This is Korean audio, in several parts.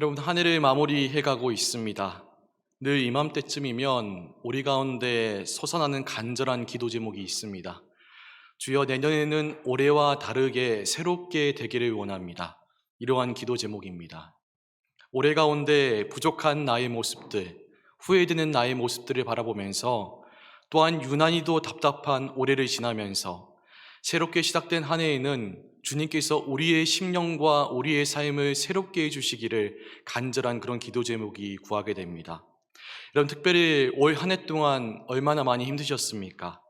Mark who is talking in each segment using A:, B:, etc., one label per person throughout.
A: 여러분, 한 해를 마무리해가고 있습니다. 늘 이맘때쯤이면 우리 가운데 솟아나는 간절한 기도 제목이 있습니다. 주여, 내년에는 올해와 다르게 새롭게 되기를 원합니다. 이러한 기도 제목입니다. 올해 가운데 부족한 나의 모습들, 후회되는 나의 모습들을 바라보면서, 또한 유난히도 답답한 올해를 지나면서 새롭게 시작된 한 해에는 주님께서 우리의 심령과 우리의 삶을 새롭게 해주시기를 간절한 그런 기도 제목이 구하게 됩니다. 여러분, 특별히 올 한 해 동안 얼마나 많이 힘드셨습니까?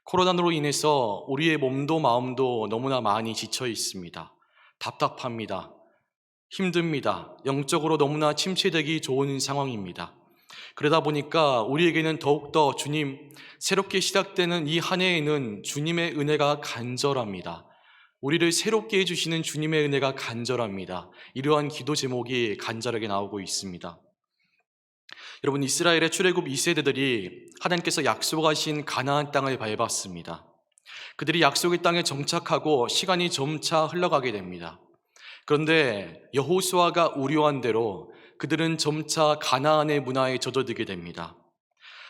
A: 코로나로 인해서 우리의 몸도 마음도 너무나 많이 지쳐 있습니다. 답답합니다. 힘듭니다. 영적으로 너무나 침체되기 좋은 상황입니다. 그러다 보니까 우리에게는 더욱더 주님, 새롭게 시작되는 이 한 해에는 주님의 은혜가 간절합니다. 우리를 새롭게 해주시는 주님의 은혜가 간절합니다. 이러한 기도 제목이 간절하게 나오고 있습니다. 여러분, 이스라엘의 출애굽 2세대들이 하나님께서 약속하신 가나안 땅을 밟았습니다. 그들이 약속의 땅에 정착하고 시간이 점차 흘러가게 됩니다. 그런데 여호수아가 우려한 대로 그들은 점차 가나안의 문화에 젖어들게 됩니다.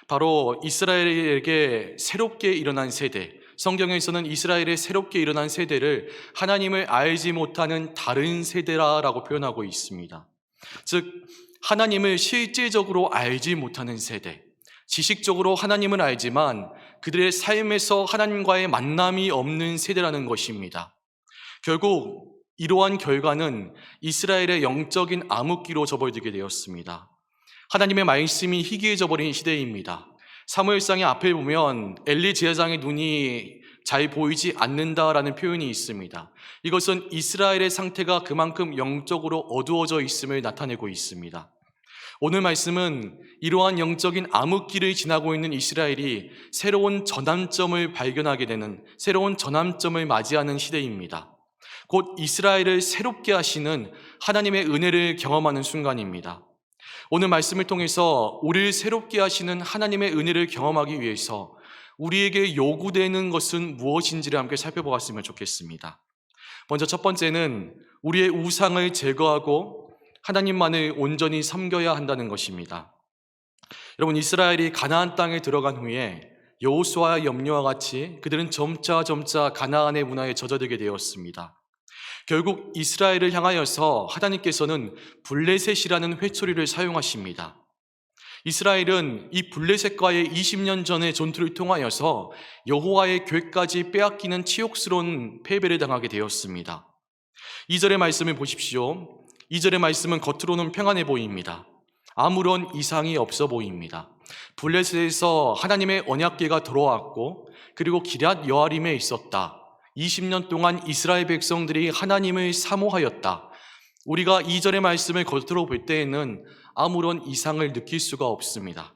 A: 바로 이스라엘에게 새롭게 일어난 세대, 성경에서는 이스라엘의 새롭게 일어난 세대를 하나님을 알지 못하는 다른 세대라고 표현하고 있습니다. 즉, 하나님을 실제적으로 알지 못하는 세대, 지식적으로 하나님을 알지만 그들의 삶에서 하나님과의 만남이 없는 세대라는 것입니다. 결국 이러한 결과는 이스라엘의 영적인 암흑기로 접어들게 되었습니다. 하나님의 말씀이 희귀해져 버린 시대입니다. 사무엘상의 앞에 보면 엘리 제사장의 눈이 잘 보이지 않는다라는 표현이 있습니다. 이것은 이스라엘의 상태가 그만큼 영적으로 어두워져 있음을 나타내고 있습니다. 오늘 말씀은 이러한 영적인 암흑기를 지나고 있는 이스라엘이 새로운 전환점을 발견하게 되는, 새로운 전환점을 맞이하는 시대입니다. 곧 이스라엘을 새롭게 하시는 하나님의 은혜를 경험하는 순간입니다. 오늘 말씀을 통해서 우리를 새롭게 하시는 하나님의 은혜를 경험하기 위해서 우리에게 요구되는 것은 무엇인지를 함께 살펴보았으면 좋겠습니다. 먼저 첫 번째는 우리의 우상을 제거하고 하나님만을 온전히 섬겨야 한다는 것입니다. 여러분, 이스라엘이 가나안 땅에 들어간 후에 여호수아의 염려와 같이 그들은 점차 가나안의 문화에 젖어들게 되었습니다. 결국 이스라엘을 향하여서 하나님께서는 블레셋이라는 회초리를 사용하십니다. 이스라엘은 이 블레셋과의 20년 전의 전투를 통하여서 여호와의 궤까지 빼앗기는 치욕스러운 패배를 당하게 되었습니다. 2절의 말씀을 보십시오. 2절의 말씀은 겉으로는 평안해 보입니다. 아무런 이상이 없어 보입니다. 블레셋에서 하나님의 언약궤가 들어왔고, 그리고 기럇 여아림에 있었다. 20년 동안 이스라엘 백성들이 하나님을 사모하였다. 우리가 2절의 말씀을 겉으로 볼 때에는 아무런 이상을 느낄 수가 없습니다.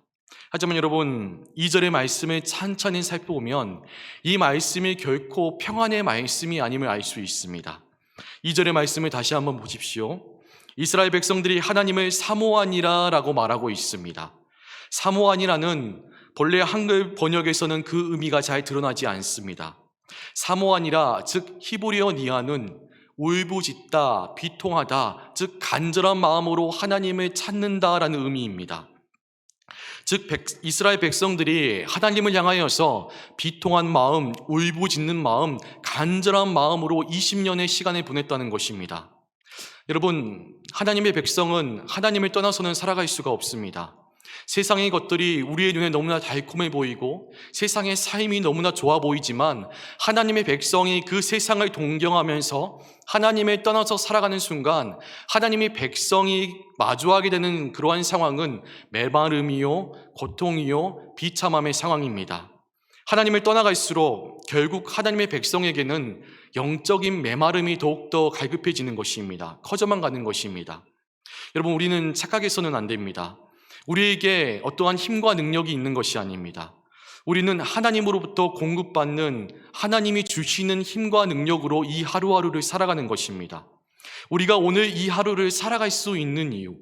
A: 하지만 여러분, 2절의 말씀을 찬찬히 살펴보면 이 말씀이 결코 평안의 말씀이 아님을 알 수 있습니다. 2절의 말씀을 다시 한번 보십시오. 이스라엘 백성들이 하나님을 사모하니라 라고 말하고 있습니다. 사모하니라는 본래 한글 번역에서는 그 의미가 잘 드러나지 않습니다. 사모하니라, 즉 히브리어 니아는 울부짖다, 비통하다, 즉 간절한 마음으로 하나님을 찾는다라는 의미입니다. 즉 이스라엘 백성들이 하나님을 향하여서 비통한 마음, 울부짖는 마음, 간절한 마음으로 20년의 시간을 보냈다는 것입니다. 여러분, 하나님의 백성은 하나님을 떠나서는 살아갈 수가 없습니다. 세상의 것들이 우리의 눈에 너무나 달콤해 보이고 세상의 삶이 너무나 좋아 보이지만 하나님의 백성이 그 세상을 동경하면서 하나님을 떠나서 살아가는 순간 하나님의 백성이 마주하게 되는 그러한 상황은 메마름이요, 고통이요, 비참함의 상황입니다. 하나님을 떠나갈수록 결국 하나님의 백성에게는 영적인 메마름이 더욱더 갈급해지는 것입니다. 커져만 가는 것입니다. 여러분, 우리는 착각해서는 안 됩니다. 우리에게 어떠한 힘과 능력이 있는 것이 아닙니다. 우리는 하나님으로부터 공급받는, 하나님이 주시는 힘과 능력으로 이 하루하루를 살아가는 것입니다. 우리가 오늘 이 하루를 살아갈 수 있는 이유,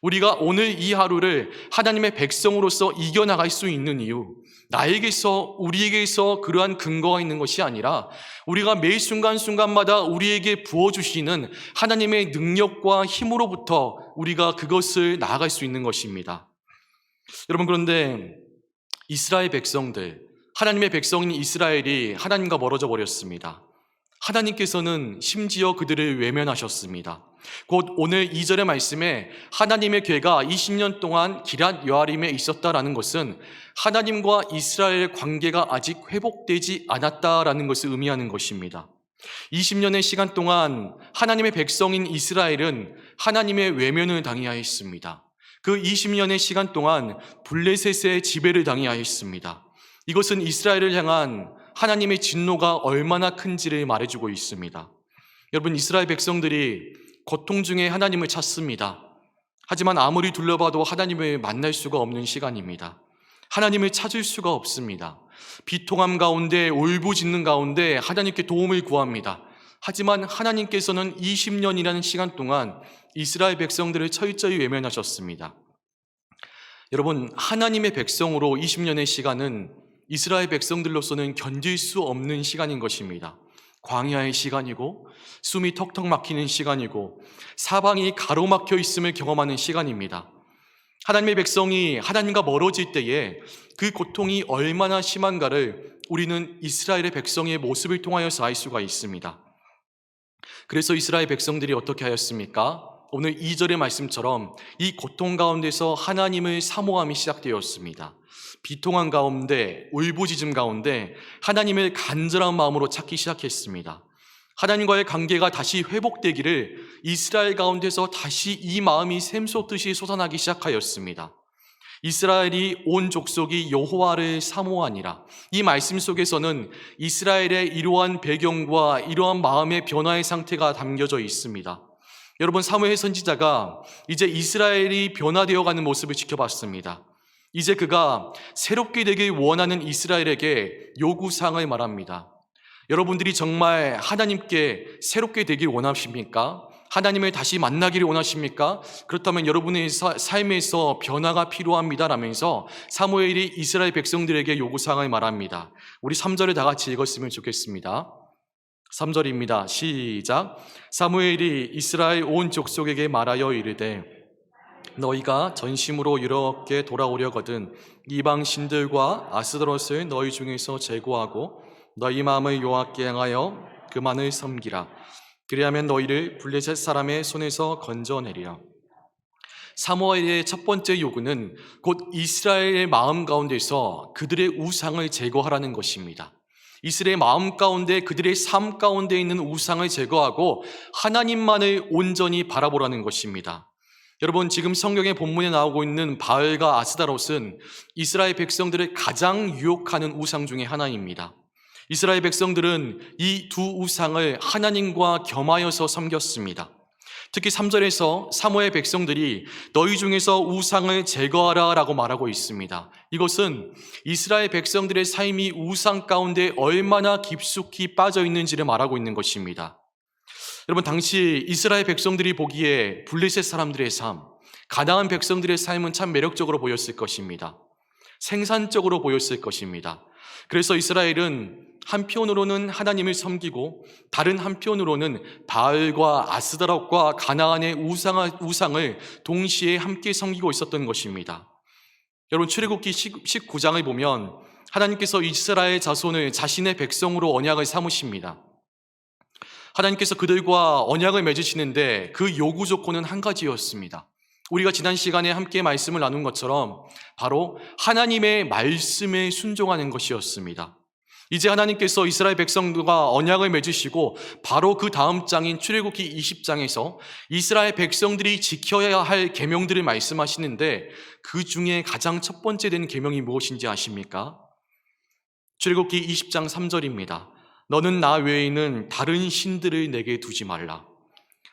A: 우리가 오늘 이 하루를 하나님의 백성으로서 이겨나갈 수 있는 이유, 나에게서, 우리에게서 그러한 근거가 있는 것이 아니라 우리가 매 순간순간마다 우리에게 부어주시는 하나님의 능력과 힘으로부터 우리가 그것을 나아갈 수 있는 것입니다. 여러분, 그런데 이스라엘 백성들, 하나님의 백성인 이스라엘이 하나님과 멀어져 버렸습니다. 하나님께서는 심지어 그들을 외면하셨습니다. 곧 오늘 2절의 말씀에 하나님의 궤가 20년 동안 기럇 여아림에 있었다라는 것은 하나님과 이스라엘의 관계가 아직 회복되지 않았다라는 것을 의미하는 것입니다. 20년의 시간 동안 하나님의 백성인 이스라엘은 하나님의 외면을 당해하였습니다. 그 20년의 시간 동안 블레셋의 지배를 당해하였습니다. 이것은 이스라엘을 향한 하나님의 진노가 얼마나 큰지를 말해주고 있습니다. 여러분, 이스라엘 백성들이 고통 중에 하나님을 찾습니다. 하지만 아무리 둘러봐도 하나님을 만날 수가 없는 시간입니다. 하나님을 찾을 수가 없습니다. 비통함 가운데, 울부짖는 가운데 하나님께 도움을 구합니다. 하지만 하나님께서는 20년이라는 시간 동안 이스라엘 백성들을 철저히 외면하셨습니다. 여러분, 하나님의 백성으로 20년의 시간은 이스라엘 백성들로서는 견딜 수 없는 시간인 것입니다. 광야의 시간이고, 숨이 턱턱 막히는 시간이고, 사방이 가로막혀 있음을 경험하는 시간입니다. 하나님의 백성이 하나님과 멀어질 때에 그 고통이 얼마나 심한가를 우리는 이스라엘의 백성의 모습을 통하여서 알 수가 있습니다. 그래서 이스라엘 백성들이 어떻게 하였습니까? 오늘 2절의 말씀처럼 이 고통 가운데서 하나님을 사모함이 시작되었습니다. 비통한 가운데, 울부짖음 가운데 하나님을 간절한 마음으로 찾기 시작했습니다. 하나님과의 관계가 다시 회복되기를 이스라엘 가운데서 다시 이 마음이 샘솟듯이 솟아나기 시작하였습니다. 이스라엘이 온 족속이 여호와를 사모하니라. 이 말씀 속에서는 이스라엘의 이러한 배경과 이러한 마음의 변화의 상태가 담겨져 있습니다. 여러분, 사무엘 선지자가 이제 이스라엘이 변화되어가는 모습을 지켜봤습니다. 이제 그가 새롭게 되길 원하는 이스라엘에게 요구사항을 말합니다. 여러분들이 정말 하나님께 새롭게 되길 원하십니까? 하나님을 다시 만나기를 원하십니까? 그렇다면 여러분의 삶에서 변화가 필요합니다 라면서 사무엘이 이스라엘 백성들에게 요구사항을 말합니다. 우리 3절을 다 같이 읽었으면 좋겠습니다. 3절입니다. 시작. 사무엘이 이스라엘 온 족속에게 말하여 이르되 너희가 전심으로 이렇게 돌아오려거든 이방 신들과 아스도롯을 너희 중에서 제거하고 너희 마음을 여호와께 향하여 그만을 섬기라. 그리하면 너희를 블레셋 사람의 손에서 건져내리라. 사무엘의 첫 번째 요구는 곧 이스라엘의 마음 가운데서 그들의 우상을 제거하라는 것입니다. 이스라엘의 마음 가운데, 그들의 삶 가운데 있는 우상을 제거하고 하나님만을 온전히 바라보라는 것입니다. 여러분, 지금 성경의 본문에 나오고 있는 바알과 아스다롯은 이스라엘 백성들을 가장 유혹하는 우상 중에 하나입니다. 이스라엘 백성들은 이 두 우상을 하나님과 겸하여서 섬겼습니다. 특히 3절에서 사무엘 백성들이 너희 중에서 우상을 제거하라 라고 말하고 있습니다. 이것은 이스라엘 백성들의 삶이 우상 가운데 얼마나 깊숙이 빠져 있는지를 말하고 있는 것입니다. 여러분, 당시 이스라엘 백성들이 보기에 블레셋 사람들의 삶, 가나안 백성들의 삶은 참 매력적으로 보였을 것입니다. 생산적으로 보였을 것입니다. 그래서 이스라엘은 한편으로는 하나님을 섬기고 다른 한편으로는 바알과 아스다롯과 가나안의 우상을 동시에 함께 섬기고 있었던 것입니다. 여러분, 출애굽기 19장을 보면 하나님께서 이스라엘 자손을 자신의 백성으로 언약을 삼으십니다. 하나님께서 그들과 언약을 맺으시는데 그 요구 조건은 한 가지였습니다. 우리가 지난 시간에 함께 말씀을 나눈 것처럼 바로 하나님의 말씀에 순종하는 것이었습니다. 이제 하나님께서 이스라엘 백성들과 언약을 맺으시고 바로 그 다음 장인 출애굽기 20장에서 이스라엘 백성들이 지켜야 할 계명들을 말씀하시는데 그 중에 가장 첫 번째 된 계명이 무엇인지 아십니까? 출애굽기 20장 3절입니다. 너는 나 외에는 다른 신들을 내게 두지 말라.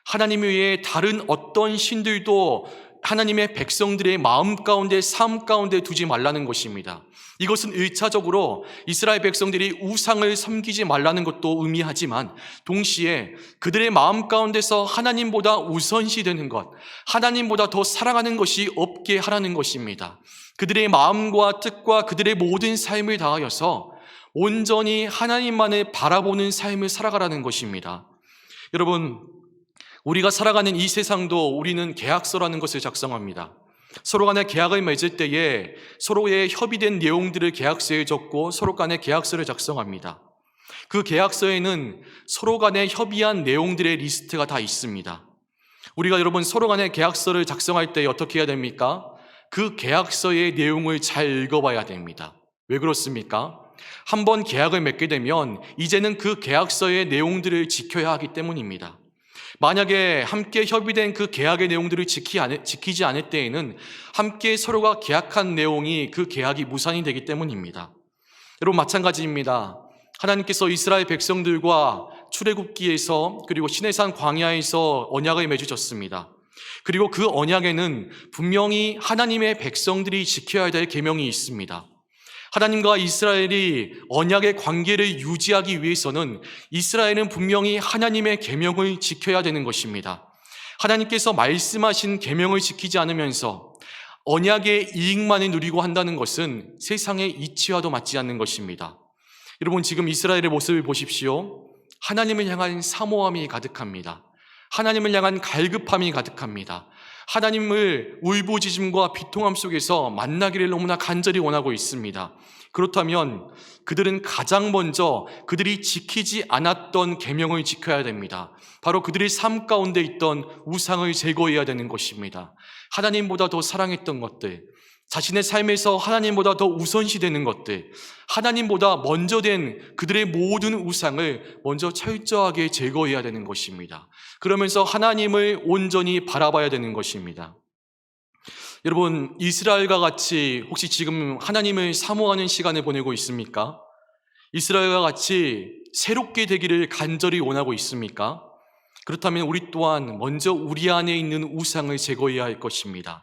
A: 하나님 외에 다른 어떤 신들도 하나님의 백성들의 마음 가운데, 삶 가운데 두지 말라는 것입니다. 이것은 1차적으로 이스라엘 백성들이 우상을 섬기지 말라는 것도 의미하지만 동시에 그들의 마음 가운데서 하나님보다 우선시 되는 것, 하나님보다 더 사랑하는 것이 없게 하라는 것입니다. 그들의 마음과 뜻과 그들의 모든 삶을 다하여서 온전히 하나님만을 바라보는 삶을 살아가라는 것입니다. 여러분, 우리가 살아가는 이 세상도 우리는 계약서라는 것을 작성합니다. 서로 간에 계약을 맺을 때에 서로의 협의된 내용들을 계약서에 적고 서로 간에 계약서를 작성합니다. 그 계약서에는 서로 간에 협의한 내용들의 리스트가 다 있습니다. 우리가 여러분 서로 간에 계약서를 작성할 때 어떻게 해야 됩니까? 그 계약서의 내용을 잘 읽어봐야 됩니다. 왜 그렇습니까? 한번 계약을 맺게 되면 이제는 그 계약서의 내용들을 지켜야 하기 때문입니다. 만약에 함께 협의된 그 계약의 내용들을 지키지 않을 때에는 함께 서로가 계약한 내용이 그 계약이 무산이 되기 때문입니다. 여러분 마찬가지입니다. 하나님께서 이스라엘 백성들과 출애굽기에서 그리고 시내산 광야에서 언약을 맺으셨습니다. 그리고 그 언약에는 분명히 하나님의 백성들이 지켜야 될 계명이 있습니다. 하나님과 이스라엘이 언약의 관계를 유지하기 위해서는 이스라엘은 분명히 하나님의 계명을 지켜야 되는 것입니다. 하나님께서 말씀하신 계명을 지키지 않으면서 언약의 이익만을 누리고 한다는 것은 세상의 이치와도 맞지 않는 것입니다. 여러분 지금 이스라엘의 모습을 보십시오. 하나님을 향한 사모함이 가득합니다. 하나님을 향한 갈급함이 가득합니다. 하나님을 울부짖음과 비통함 속에서 만나기를 너무나 간절히 원하고 있습니다. 그렇다면 그들은 가장 먼저 그들이 지키지 않았던 계명을 지켜야 됩니다. 바로 그들의 삶 가운데 있던 우상을 제거해야 되는 것입니다. 하나님보다 더 사랑했던 것들, 자신의 삶에서 하나님보다 더 우선시되는 것들, 하나님보다 먼저 된 그들의 모든 우상을 먼저 철저하게 제거해야 되는 것입니다. 그러면서 하나님을 온전히 바라봐야 되는 것입니다. 여러분, 이스라엘과 같이 혹시 지금 하나님을 사모하는 시간을 보내고 있습니까? 이스라엘과 같이 새롭게 되기를 간절히 원하고 있습니까? 그렇다면 우리 또한 먼저 우리 안에 있는 우상을 제거해야 할 것입니다.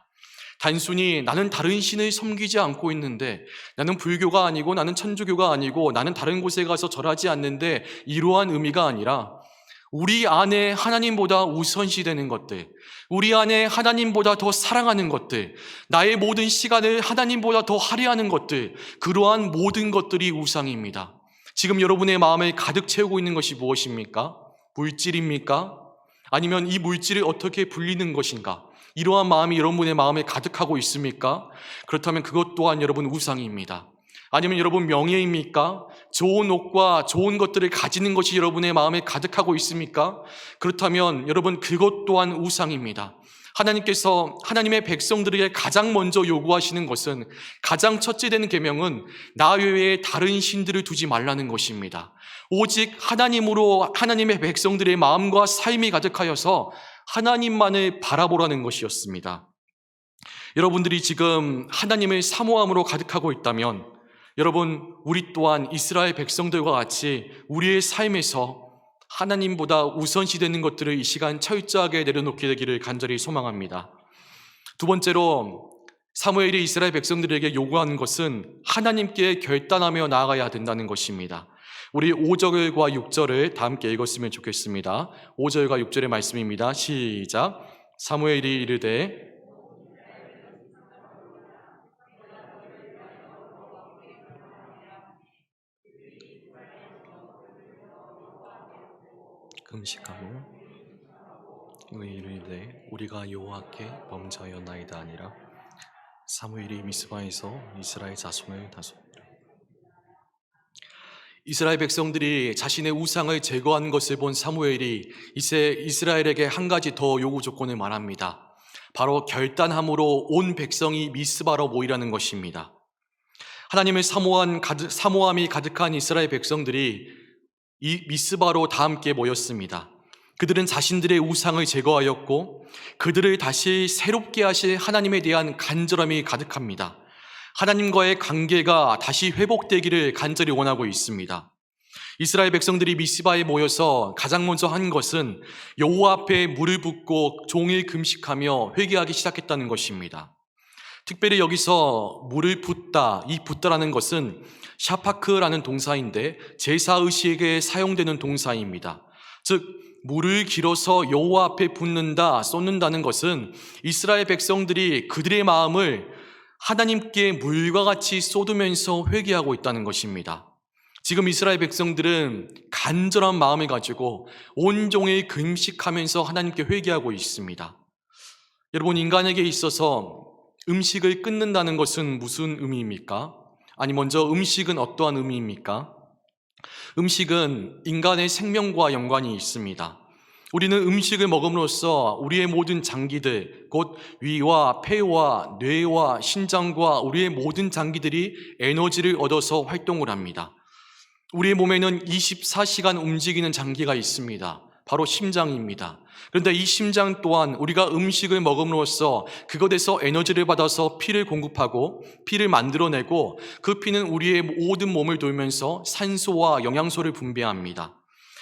A: 단순히 나는 다른 신을 섬기지 않고 있는데, 나는 불교가 아니고 나는 천주교가 아니고 나는 다른 곳에 가서 절하지 않는데, 이러한 의미가 아니라 우리 안에 하나님보다 우선시되는 것들, 우리 안에 하나님보다 더 사랑하는 것들, 나의 모든 시간을 하나님보다 더 할애하는 것들, 그러한 모든 것들이 우상입니다. 지금 여러분의 마음을 가득 채우고 있는 것이 무엇입니까? 물질입니까? 아니면 이 물질을 어떻게 불리는 것인가? 이러한 마음이 여러분의 마음에 가득하고 있습니까? 그렇다면 그것 또한 여러분 우상입니다. 아니면 여러분 명예입니까? 좋은 옷과 좋은 것들을 가지는 것이 여러분의 마음에 가득하고 있습니까? 그렇다면 여러분 그것 또한 우상입니다. 하나님께서 하나님의 백성들에게 가장 먼저 요구하시는 것은, 가장 첫째 되는 계명은 나 외에 다른 신들을 두지 말라는 것입니다. 오직 하나님으로 하나님의 백성들의 마음과 삶이 가득하여서 하나님만을 바라보라는 것이었습니다. 여러분들이 지금 하나님의 사모함으로 가득하고 있다면, 여러분 우리 또한 이스라엘 백성들과 같이 우리의 삶에서 하나님보다 우선시되는 것들을 이 시간 철저하게 내려놓게 되기를 간절히 소망합니다. 두 번째로 사무엘이 이스라엘 백성들에게 요구하는 것은 하나님께 결단하며 나아가야 된다는 것입니다. 우리 5절과 6절을 다 함께 읽었으면 좋겠습니다. 5절과 6절의 말씀입니다. 시작. 사무엘이 이르되 금식하고 이르되 우리가 여호와께 범죄하였나이다 아니라. 사무엘이 미스바에서 이스라엘 자손을 다스렸더라. 이스라엘 백성들이 자신의 우상을 제거한 것을 본 사무엘이 이제 이스라엘에게 한 가지 더 요구 조건을 말합니다. 바로 결단함으로 온 백성이 미스바로 모이라는 것입니다. 하나님의 사모함이 가득한 이스라엘 백성들이 이 미스바로 다 함께 모였습니다. 그들은 자신들의 우상을 제거하였고 그들을 다시 새롭게 하실 하나님에 대한 간절함이 가득합니다. 하나님과의 관계가 다시 회복되기를 간절히 원하고 있습니다. 이스라엘 백성들이 미스바에 모여서 가장 먼저 한 것은 여호와 앞에 무릎 붓고 종일 금식하며 회개하기 시작했다는 것입니다. 특별히 여기서 물을 붓다, 이 붓다라는 것은 샤파크라는 동사인데 제사의식에 사용되는 동사입니다. 즉 물을 길어서 여호와 앞에 붓는다, 쏟는다는 것은 이스라엘 백성들이 그들의 마음을 하나님께 물과 같이 쏟으면서 회개하고 있다는 것입니다. 지금 이스라엘 백성들은 간절한 마음을 가지고 온종일 금식하면서 하나님께 회개하고 있습니다. 여러분, 인간에게 있어서 음식을 끊는다는 것은 무슨 의미입니까? 아니, 먼저 음식은 어떠한 의미입니까? 음식은 인간의 생명과 연관이 있습니다. 우리는 음식을 먹음으로써 우리의 모든 장기들, 곧 위와 폐와 뇌와 신장과 우리의 모든 장기들이 에너지를 얻어서 활동을 합니다. 우리의 몸에는 24시간 움직이는 장기가 있습니다. 바로 심장입니다. 그런데 이 심장 또한 우리가 음식을 먹음으로써 그것에서 에너지를 받아서 피를 공급하고 피를 만들어내고 그 피는 우리의 모든 몸을 돌면서 산소와 영양소를 분비합니다.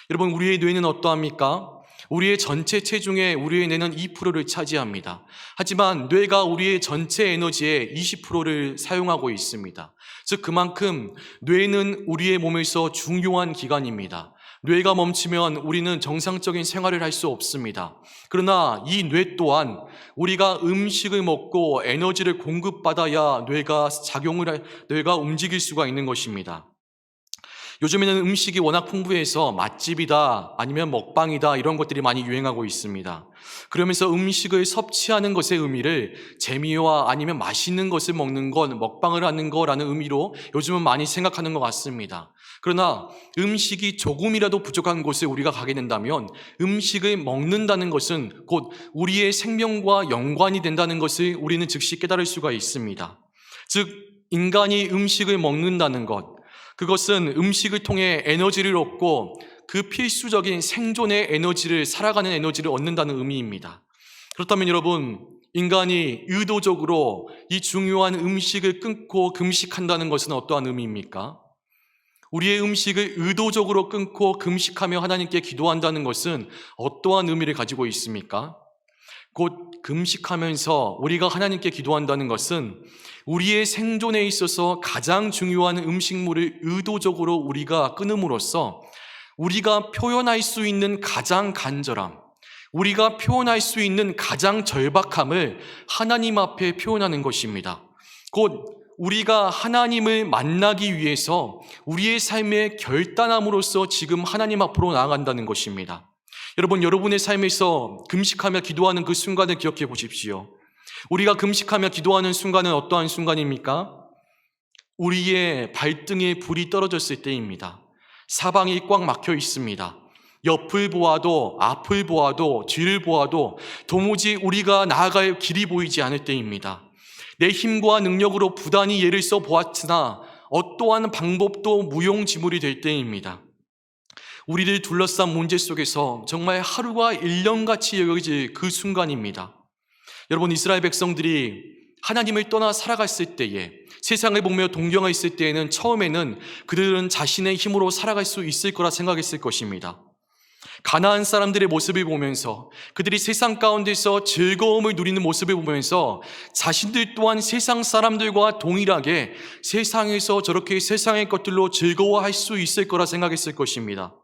A: 여러분, 우리의 뇌는 어떠합니까? 우리의 전체 체중에 우리의 뇌는 2%를 차지합니다. 하지만 뇌가 우리의 전체 에너지의 20%를 사용하고 있습니다. 즉 그만큼 뇌는 우리의 몸에서 중요한 기관입니다. 뇌가 멈추면 우리는 정상적인 생활을 할 수 없습니다. 그러나 이 뇌 또한 우리가 음식을 먹고 에너지를 공급받아야 뇌가 움직일 수가 있는 것입니다. 요즘에는 음식이 워낙 풍부해서 맛집이다 아니면 먹방이다 이런 것들이 많이 유행하고 있습니다. 그러면서 음식을 섭취하는 것의 의미를 재미와 아니면 맛있는 것을 먹는 것, 먹방을 하는 거라는 의미로 요즘은 많이 생각하는 것 같습니다. 그러나 음식이 조금이라도 부족한 곳에 우리가 가게 된다면 음식을 먹는다는 것은 곧 우리의 생명과 연관이 된다는 것을 우리는 즉시 깨달을 수가 있습니다. 즉 인간이 음식을 먹는다는 것, 그것은 음식을 통해 에너지를 얻고 그 필수적인 생존의 에너지를, 살아가는 에너지를 얻는다는 의미입니다. 그렇다면 여러분, 인간이 의도적으로 이 중요한 음식을 끊고 금식한다는 것은 어떠한 의미입니까? 우리의 음식을 의도적으로 끊고 금식하며 하나님께 기도한다는 것은 어떠한 의미를 가지고 있습니까? 곧 금식하면서 우리가 하나님께 기도한다는 것은 우리의 생존에 있어서 가장 중요한 음식물을 의도적으로 우리가 끊음으로써 우리가 표현할 수 있는 가장 간절함, 우리가 표현할 수 있는 가장 절박함을 하나님 앞에 표현하는 것입니다. 곧 우리가 하나님을 만나기 위해서 우리의 삶의 결단함으로써 지금 하나님 앞으로 나아간다는 것입니다. 여러분, 여러분의 삶에서 금식하며 기도하는 그 순간을 기억해 보십시오. 우리가 금식하며 기도하는 순간은 어떠한 순간입니까? 우리의 발등에 불이 떨어졌을 때입니다. 사방이 꽉 막혀 있습니다. 옆을 보아도 앞을 보아도 뒤를 보아도 도무지 우리가 나아갈 길이 보이지 않을 때입니다. 내 힘과 능력으로 부단히 애를 써 보았으나 어떠한 방법도 무용지물이 될 때입니다. 우리를 둘러싼 문제 속에서 정말 하루가 1년같이 여겨질 그 순간입니다. 여러분, 이스라엘 백성들이 하나님을 떠나 살아갔을 때에, 세상을 보며 동경했을 때에는 처음에는 그들은 자신의 힘으로 살아갈 수 있을 거라 생각했을 것입니다. 가나안 사람들의 모습을 보면서 그들이 세상 가운데서 즐거움을 누리는 모습을 보면서 자신들 또한 세상 사람들과 동일하게 세상에서 저렇게 세상의 것들로 즐거워할 수 있을 거라 생각했을 것입니다.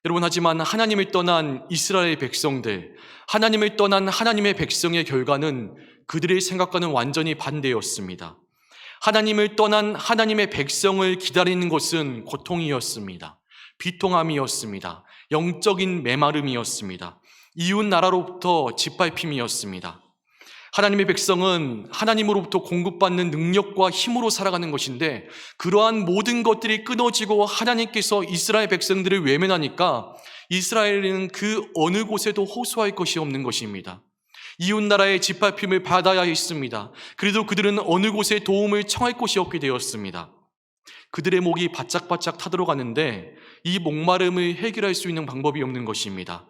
A: 여러분, 하지만 하나님을 떠난 이스라엘 백성들, 하나님을 떠난 하나님의 백성의 결과는 그들의 생각과는 완전히 반대였습니다. 하나님을 떠난 하나님의 백성을 기다리는 것은 고통이었습니다. 비통함이었습니다. 영적인 메마름이었습니다. 이웃 나라로부터 짓밟힘이었습니다. 하나님의 백성은 하나님으로부터 공급받는 능력과 힘으로 살아가는 것인데 그러한 모든 것들이 끊어지고 하나님께서 이스라엘 백성들을 외면하니까 이스라엘은 그 어느 곳에도 호소할 것이 없는 것입니다. 이웃 나라의 짓밟힘을 받아야 했습니다. 그래도 그들은 어느 곳에 도움을 청할 곳이 없게 되었습니다. 그들의 목이 바짝바짝 타들어가는데 이 목마름을 해결할 수 있는 방법이 없는 것입니다.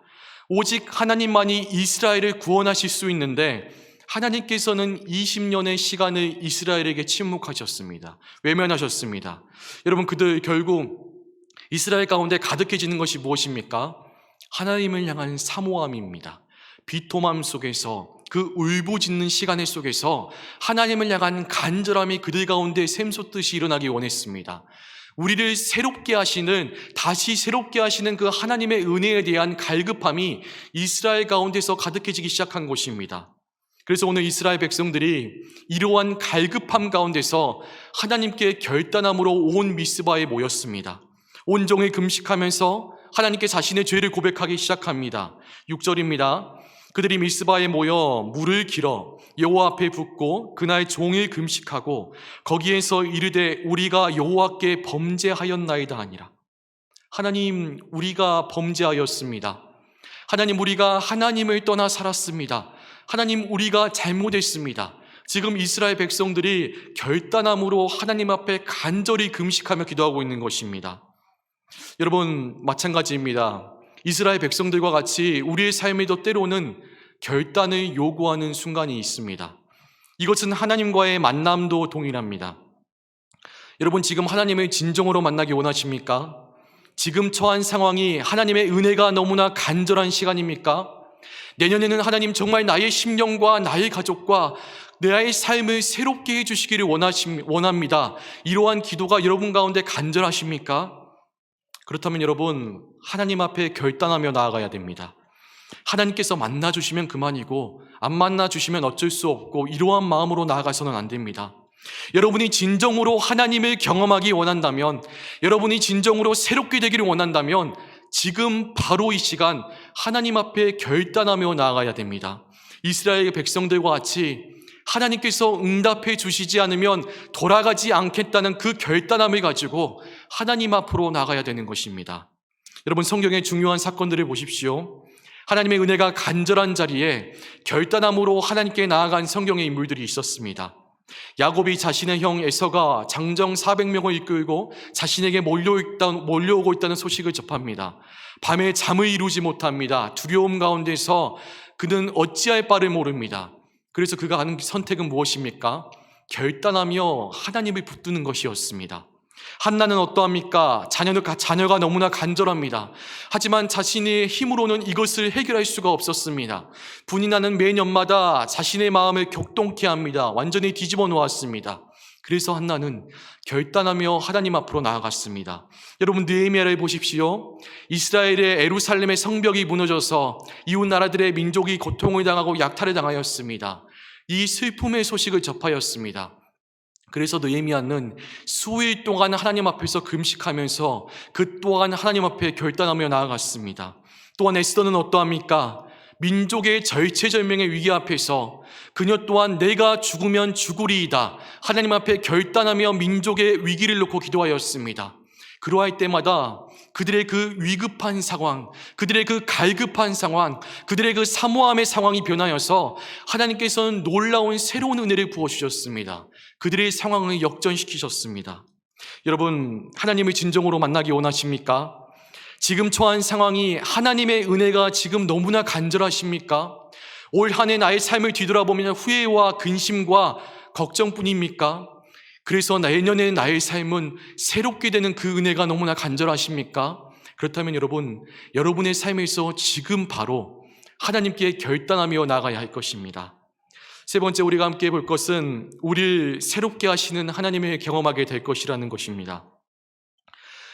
A: 오직 하나님만이 이스라엘을 구원하실 수 있는데 하나님께서는 20년의 시간을 이스라엘에게 침묵하셨습니다. 외면하셨습니다. 여러분, 그들 결국 이스라엘 가운데 가득해지는 것이 무엇입니까? 하나님을 향한 사모함입니다. 비통함 속에서, 그 울부짖는 시간 속에서 하나님을 향한 간절함이 그들 가운데 샘솟듯이 일어나기 원했습니다. 우리를 새롭게 하시는, 다시 새롭게 하시는 그 하나님의 은혜에 대한 갈급함이 이스라엘 가운데서 가득해지기 시작한 것입니다. 그래서 오늘 이스라엘 백성들이 이러한 갈급함 가운데서 하나님께 결단함으로 온 미스바에 모였습니다. 온종일 금식하면서 하나님께 자신의 죄를 고백하기 시작합니다. 6절입니다. 그들이 미스바에 모여 물을 길어 여호와 앞에 붓고 그날 종일 금식하고 거기에서 이르되 우리가 여호와께 범죄하였나이다 하니라. 하나님, 우리가 범죄하였습니다. 하나님, 우리가 하나님을 떠나 살았습니다. 하나님, 우리가 잘못했습니다. 지금 이스라엘 백성들이 결단함으로 하나님 앞에 간절히 금식하며 기도하고 있는 것입니다. 여러분, 마찬가지입니다. 이스라엘 백성들과 같이 우리의 삶에도 때로는 결단을 요구하는 순간이 있습니다. 이것은 하나님과의 만남도 동일합니다. 여러분, 지금 하나님을 진정으로 만나기 원하십니까? 지금 처한 상황이 하나님의 은혜가 너무나 간절한 시간입니까? 내년에는 하나님 정말 나의 심령과 나의 가족과 나의 삶을 새롭게 해주시기를 원합니다. 이러한 기도가 여러분 가운데 간절하십니까? 그렇다면 여러분, 하나님 앞에 결단하며 나아가야 됩니다. 하나님께서 만나주시면 그만이고 안 만나주시면 어쩔 수 없고 이러한 마음으로 나아가서는 안 됩니다. 여러분이 진정으로 하나님을 경험하기 원한다면, 여러분이 진정으로 새롭게 되기를 원한다면 지금 바로 이 시간 하나님 앞에 결단하며 나아가야 됩니다. 이스라엘 백성들과 같이 하나님께서 응답해 주시지 않으면 돌아가지 않겠다는 그 결단함을 가지고 하나님 앞으로 나가야 되는 것입니다. 여러분, 성경의 중요한 사건들을 보십시오. 하나님의 은혜가 간절한 자리에 결단함으로 하나님께 나아간 성경의 인물들이 있었습니다. 야곱이 자신의 형 에서가 장정 400명을 이끌고 자신에게 몰려오고 있다는 소식을 접합니다. 밤에 잠을 이루지 못합니다. 두려움 가운데서 그는 어찌할 바를 모릅니다. 그래서 그가 하는 선택은 무엇입니까? 결단하며 하나님을 붙드는 것이었습니다. 한나는 어떠합니까? 자녀가 너무나 간절합니다. 하지만 자신의 힘으로는 이것을 해결할 수가 없었습니다. 분이 나는 매년마다 자신의 마음을 격동케 합니다. 완전히 뒤집어 놓았습니다. 그래서 한나는 결단하며 하나님 앞으로 나아갔습니다. 여러분, 느헤미야를 보십시오. 이스라엘의 예루살렘의 성벽이 무너져서 이웃 나라들의 민족이 고통을 당하고 약탈을 당하였습니다. 이 슬픔의 소식을 접하였습니다. 그래서 느헤미야는 수일 동안 하나님 앞에서 금식하면서 그 또한 하나님 앞에 결단하며 나아갔습니다. 또한 에스더는 어떠합니까? 민족의 절체절명의 위기 앞에서 그녀 또한 내가 죽으면 죽으리이다 하나님 앞에 결단하며 민족의 위기를 놓고 기도하였습니다. 그러할 때마다 그들의 그 위급한 상황, 그들의 그 갈급한 상황, 그들의 그 사모함의 상황이 변하여서 하나님께서는 놀라운 새로운 은혜를 부어주셨습니다. 그들의 상황을 역전시키셨습니다. 여러분, 하나님을 진정으로 만나기 원하십니까? 지금 처한 상황이 하나님의 은혜가 지금 너무나 간절하십니까? 올 한 해 나의 삶을 뒤돌아보면 후회와 근심과 걱정뿐입니까? 그래서 내년에 나의 삶은 새롭게 되는 그 은혜가 너무나 간절하십니까? 그렇다면 여러분의 삶에서 지금 바로 하나님께 결단하며 나가야 할 것입니다. 세 번째, 우리가 함께 볼 것은 우리를 새롭게 하시는 하나님을 경험하게 될 것이라는 것입니다.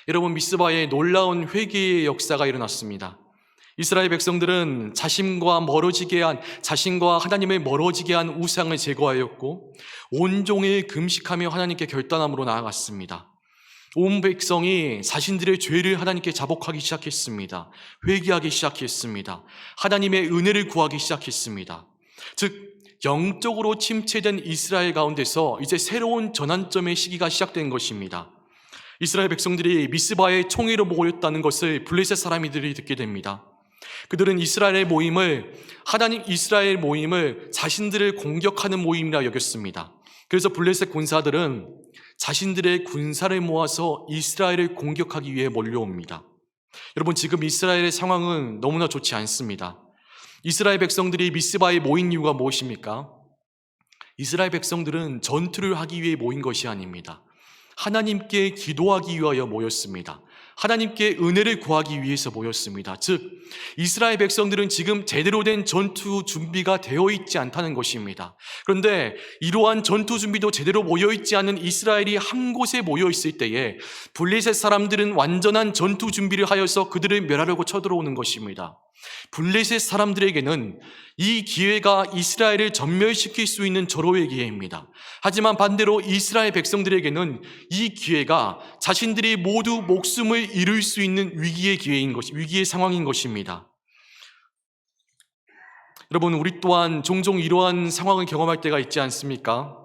A: 여러분, 미스바에 놀라운 회개의 역사가 일어났습니다. 이스라엘 백성들은 자신과 하나님을 멀어지게 한 우상을 제거하였고 온종일 금식하며 하나님께 결단함으로 나아갔습니다. 온 백성이 자신들의 죄를 하나님께 자복하기 시작했습니다. 회개하기 시작했습니다. 하나님의 은혜를 구하기 시작했습니다. 즉, 영적으로 침체된 이스라엘 가운데서 이제 새로운 전환점의 시기가 시작된 것입니다. 이스라엘 백성들이 미스바에 총회로 모였다는 것을 블레셋 사람들이 듣게 됩니다. 그들은 이스라엘 모임을 자신들을 공격하는 모임이라 여겼습니다. 그래서 블레셋 군사들은 자신들의 군사를 모아서 이스라엘을 공격하기 위해 몰려옵니다. 여러분, 지금 이스라엘의 상황은 너무나 좋지 않습니다. 이스라엘 백성들이 미스바에 모인 이유가 무엇입니까? 이스라엘 백성들은 전투를 하기 위해 모인 것이 아닙니다. 하나님께 기도하기 위하여 모였습니다. 하나님께 은혜를 구하기 위해서 모였습니다. 즉, 이스라엘 백성들은 지금 제대로 된 전투 준비가 되어 있지 않다는 것입니다. 그런데 이러한 전투 준비도 제대로 모여 있지 않은 이스라엘이 한 곳에 모여 있을 때에 블레셋 사람들은 완전한 전투 준비를 하여서 그들을 멸하려고 쳐들어오는 것입니다. 블레셋 사람들에게는 이 기회가 이스라엘을 전멸시킬 수 있는 절호의 기회입니다. 하지만 반대로 이스라엘 백성들에게는 이 기회가 자신들이 모두 목숨을 잃을 수 있는 위기의 상황인 것입니다. 여러분, 우리 또한 종종 이러한 상황을 경험할 때가 있지 않습니까?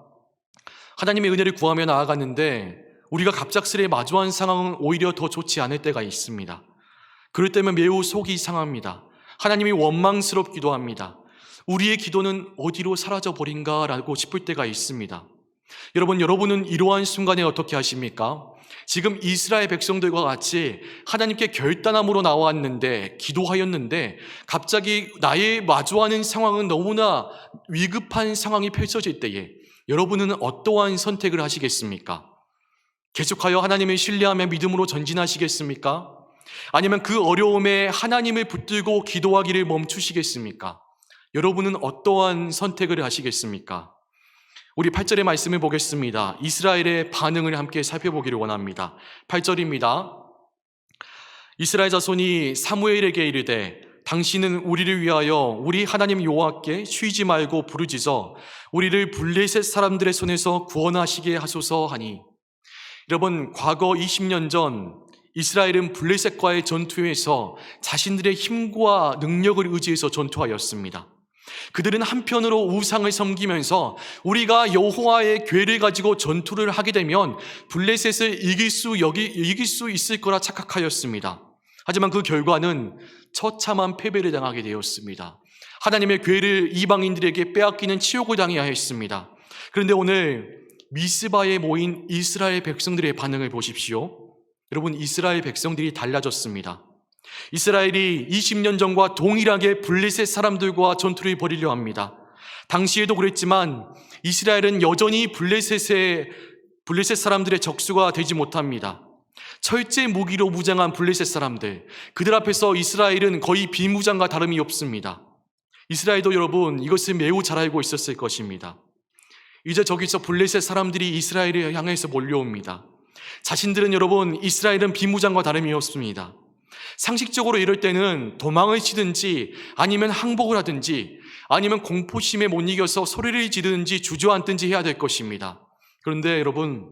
A: 하나님의 은혜를 구하며 나아갔는데 우리가 갑작스레 마주한 상황은 오히려 더 좋지 않을 때가 있습니다. 그럴 때면 매우 속이 상합니다. 하나님이 원망스럽기도 합니다. 우리의 기도는 어디로 사라져버린가라고 싶을 때가 있습니다. 여러분은 이러한 순간에 어떻게 하십니까? 지금 이스라엘 백성들과 같이 하나님께 결단함으로 나왔는데, 기도하였는데 갑자기 나의 마주하는 상황은 너무나 위급한 상황이 펼쳐질 때에 여러분은 어떠한 선택을 하시겠습니까? 계속하여 하나님을 신뢰하며 믿음으로 전진하시겠습니까? 아니면 그 어려움에 하나님을 붙들고 기도하기를 멈추시겠습니까? 여러분은 어떠한 선택을 하시겠습니까? 우리 8절의 말씀을 보겠습니다. 이스라엘의 반응을 함께 살펴보기를 원합니다. 8절입니다. 이스라엘 자손이 사무엘에게 이르되 당신은 우리를 위하여 우리 하나님 여호와께 쉬지 말고 부르짖어 우리를 블레셋 사람들의 손에서 구원하시게 하소서 하니. 여러분, 과거 20년 전 이스라엘은 블레셋과의 전투에서 자신들의 힘과 능력을 의지해서 전투하였습니다. 그들은 한편으로 우상을 섬기면서 우리가 여호와의 궤를 가지고 전투를 하게 되면 블레셋을 이길 수 있을 거라 착각하였습니다. 하지만 그 결과는 처참한 패배를 당하게 되었습니다. 하나님의 궤를 이방인들에게 빼앗기는 치욕을 당해야 했습니다. 그런데 오늘 미스바에 모인 이스라엘 백성들의 반응을 보십시오. 여러분, 이스라엘 백성들이 달라졌습니다. 이스라엘이 20년 전과 동일하게 블레셋 사람들과 전투를 벌이려 합니다. 당시에도 그랬지만 이스라엘은 여전히 블레셋 사람들의 적수가 되지 못합니다. 철제 무기로 무장한 블레셋 사람들, 그들 앞에서 이스라엘은 거의 비무장과 다름이 없습니다. 이스라엘도 여러분, 이것을 매우 잘 알고 있었을 것입니다. 이제 저기서 블레셋 사람들이 이스라엘을 향해서 몰려옵니다. 자신들은 여러분, 이스라엘은 비무장과 다름이 없습니다. 상식적으로 이럴 때는 도망을 치든지 아니면 항복을 하든지 아니면 공포심에 못 이겨서 소리를 지르든지 주저앉든지 해야 될 것입니다. 그런데 여러분,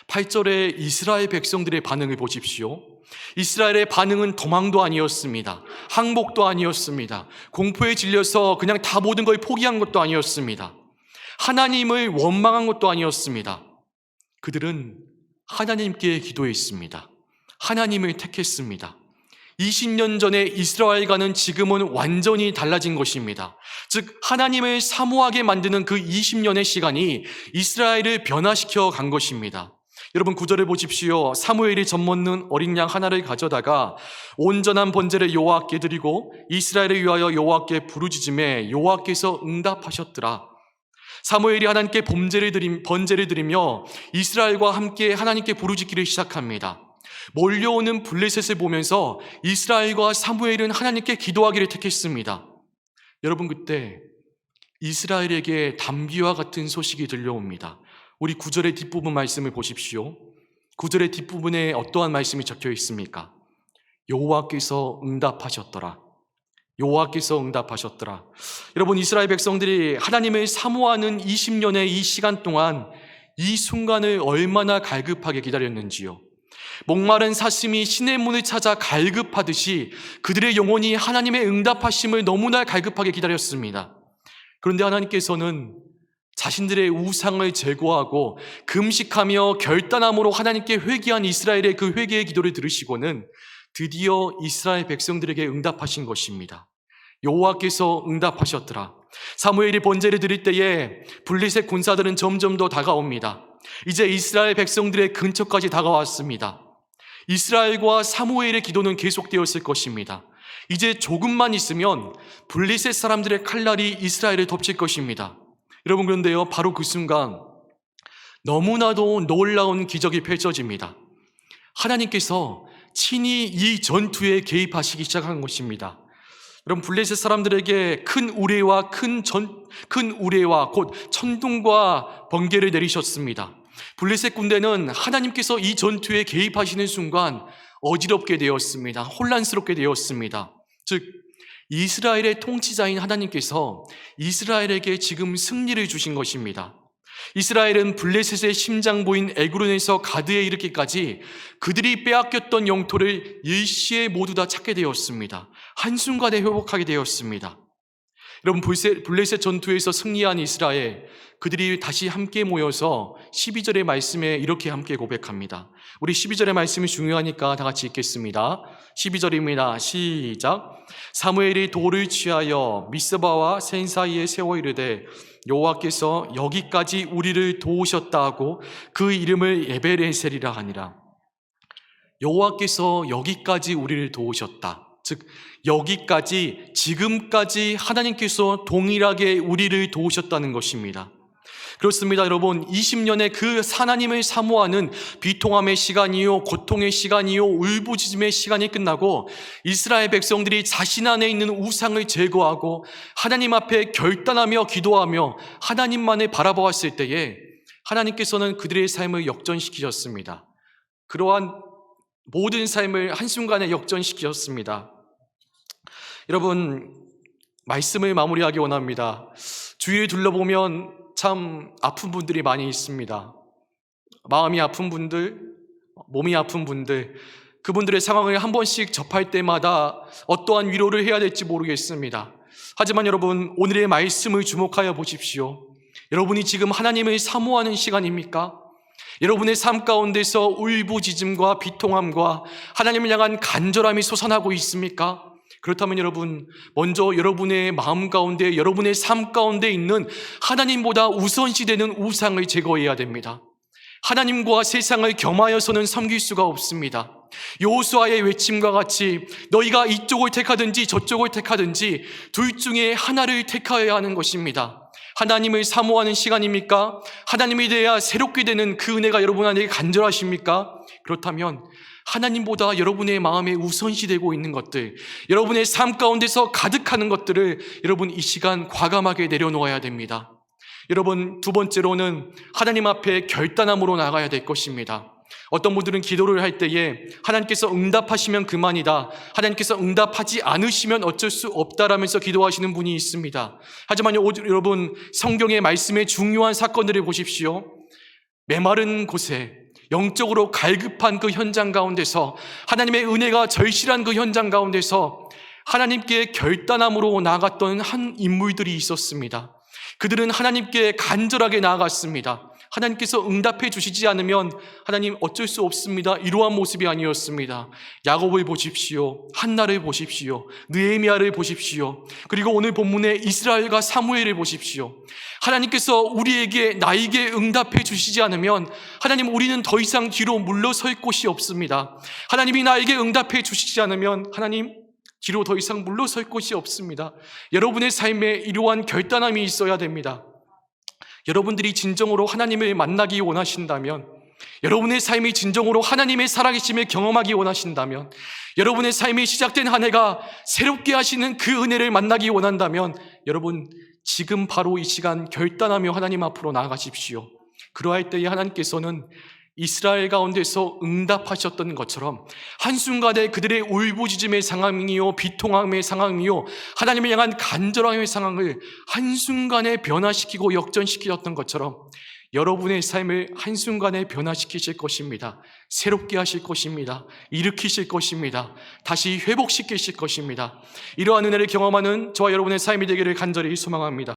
A: 8절에 이스라엘 백성들의 반응을 보십시오. 이스라엘의 반응은 도망도 아니었습니다. 항복도 아니었습니다. 공포에 질려서 그냥 다 모든 걸 포기한 것도 아니었습니다. 하나님을 원망한 것도 아니었습니다. 그들은 하나님께 기도했습니다. 하나님을 택했습니다. 20년 전에 이스라엘과는 지금은 완전히 달라진 것입니다. 즉, 하나님을 사모하게 만드는 그 20년의 시간이 이스라엘을 변화시켜 간 것입니다. 여러분, 9절을 보십시오. 사무엘이 젖먹는 어린 양 하나를 가져다가 온전한 번제를 여호와께 드리고 이스라엘을 위하여 여호와께 부르짖음에 여호와께서 응답하셨더라. 사무엘이 하나님께 번제를 드리며 이스라엘과 함께 하나님께 부르짖기를 시작합니다. 몰려오는 블레셋을 보면서 이스라엘과 사무엘은 하나님께 기도하기를 택했습니다. 여러분, 그때 이스라엘에게 담비와 같은 소식이 들려옵니다. 우리 9절의 뒷부분 말씀을 보십시오. 9절의 뒷부분에 어떠한 말씀이 적혀 있습니까? 여호와께서 응답하셨더라. 여호와께서 응답하셨더라. 여러분, 이스라엘 백성들이 하나님을 사모하는 20년의 이 시간 동안 이 순간을 얼마나 갈급하게 기다렸는지요. 목마른 사슴이 신의 문을 찾아 갈급하듯이 그들의 영혼이 하나님의 응답하심을 너무나 갈급하게 기다렸습니다. 그런데 하나님께서는 자신들의 우상을 제거하고 금식하며 결단함으로 하나님께 회개한 이스라엘의 그 회개의 기도를 들으시고는 드디어 이스라엘 백성들에게 응답하신 것입니다. 여호와께서 응답하셨더라. 사무엘이 번제를 드릴 때에 블레셋 군사들은 점점 더 다가옵니다. 이제 이스라엘 백성들의 근처까지 다가왔습니다. 이스라엘과 사무엘의 기도는 계속되었을 것입니다. 이제 조금만 있으면 블레셋 사람들의 칼날이 이스라엘을 덮칠 것입니다. 여러분, 그런데요, 바로 그 순간 너무나도 놀라운 기적이 펼쳐집니다. 하나님께서 친히 이 전투에 개입하시기 시작한 것입니다. 여러분, 블레셋 사람들에게 큰 우레와 곧 천둥과 번개를 내리셨습니다. 블레셋 군대는 하나님께서 이 전투에 개입하시는 순간 어지럽게 되었습니다. 혼란스럽게 되었습니다. 즉, 이스라엘의 통치자인 하나님께서 이스라엘에게 지금 승리를 주신 것입니다. 이스라엘은 블레셋의 심장부인 에그론에서 가드에 이르기까지 그들이 빼앗겼던 영토를 일시에 모두 다 찾게 되었습니다. 한순간에 회복하게 되었습니다. 여러분, 블레셋 전투에서 승리한 이스라엘, 그들이 다시 함께 모여서 12절의 말씀에 이렇게 함께 고백합니다. 우리 12절의 말씀이 중요하니까 다 같이 읽겠습니다. 12절입니다. 시작. 사무엘이 돌을 취하여 미스바와 센 사이에 세워 이르되 여호와께서 여기까지 우리를 도우셨다 하고 그 이름을 에베레셀이라 하니라. 여호와께서 여기까지 우리를 도우셨다. 즉 여기까지, 지금까지 하나님께서 동일하게 우리를 도우셨다는 것입니다. 그렇습니다. 여러분, 20년의 그 하나님을 사모하는 비통함의 시간이요, 고통의 시간이요, 울부짖음의 시간이 끝나고 이스라엘 백성들이 자신 안에 있는 우상을 제거하고 하나님 앞에 결단하며 기도하며 하나님만을 바라보았을 때에 하나님께서는 그들의 삶을 역전시키셨습니다. 그러한 모든 삶을 한순간에 역전시키셨습니다. 여러분, 말씀을 마무리하기 원합니다. 주위를 둘러보면 참 아픈 분들이 많이 있습니다. 마음이 아픈 분들, 몸이 아픈 분들, 그분들의 상황을 한 번씩 접할 때마다 어떠한 위로를 해야 될지 모르겠습니다. 하지만 여러분, 오늘의 말씀을 주목하여 보십시오. 여러분이 지금 하나님을 사모하는 시간입니까? 여러분의 삶 가운데서 울부짖음과 비통함과 하나님을 향한 간절함이 솟아나고 있습니까? 그렇다면 여러분, 먼저 여러분의 마음 가운데, 여러분의 삶 가운데 있는 하나님보다 우선시되는 우상을 제거해야 됩니다. 하나님과 세상을 겸하여서는 섬길 수가 없습니다. 여호수아의 외침과 같이 너희가 이쪽을 택하든지 저쪽을 택하든지 둘 중에 하나를 택하여야 하는 것입니다. 하나님을 사모하는 시간입니까? 하나님에 대해 새롭게 되는 그 은혜가 여러분 안에 간절하십니까? 그렇다면 하나님보다 여러분의 마음에 우선시되고 있는 것들, 여러분의 삶 가운데서 가득하는 것들을 여러분 이 시간 과감하게 내려놓아야 됩니다. 여러분, 두 번째로는 하나님 앞에 결단함으로 나가야 될 것입니다. 어떤 분들은 기도를 할 때에 하나님께서 응답하시면 그만이다, 하나님께서 응답하지 않으시면 어쩔 수 없다라면서 기도하시는 분이 있습니다. 하지만 여러분, 성경의 말씀의 중요한 사건들을 보십시오. 메마른 곳에 영적으로 갈급한 그 현장 가운데서, 하나님의 은혜가 절실한 그 현장 가운데서 하나님께 결단함으로 나아갔던 한 인물들이 있었습니다. 그들은 하나님께 간절하게 나아갔습니다. 하나님께서 응답해 주시지 않으면 하나님 어쩔 수 없습니다, 이러한 모습이 아니었습니다. 야곱을 보십시오, 한나를 보십시오, 느헤미야를 보십시오, 그리고 오늘 본문의 이스라엘과 사무엘을 보십시오. 하나님께서 나에게 응답해 주시지 않으면 하나님, 우리는 더 이상 뒤로 물러설 곳이 없습니다. 하나님이 나에게 응답해 주시지 않으면 하나님, 뒤로 더 이상 물러설 곳이 없습니다. 여러분의 삶에 이러한 결단함이 있어야 됩니다. 여러분들이 진정으로 하나님을 만나기 원하신다면, 여러분의 삶이 진정으로 하나님의 살아계심을 경험하기 원하신다면, 여러분의 삶이 시작된 한 해가 새롭게 하시는 그 은혜를 만나기 원한다면, 여러분 지금 바로 이 시간 결단하며 하나님 앞으로 나아가십시오. 그러할 때에 하나님께서는 이스라엘 가운데서 응답하셨던 것처럼 한순간에 그들의 울부짖음의 상황이요, 비통함의 상황이요, 하나님을 향한 간절함의 상황을 한순간에 변화시키고 역전시키셨던 것처럼 여러분의 삶을 한순간에 변화시키실 것입니다. 새롭게 하실 것입니다. 일으키실 것입니다. 다시 회복시키실 것입니다. 이러한 은혜를 경험하는 저와 여러분의 삶이 되기를 간절히 소망합니다.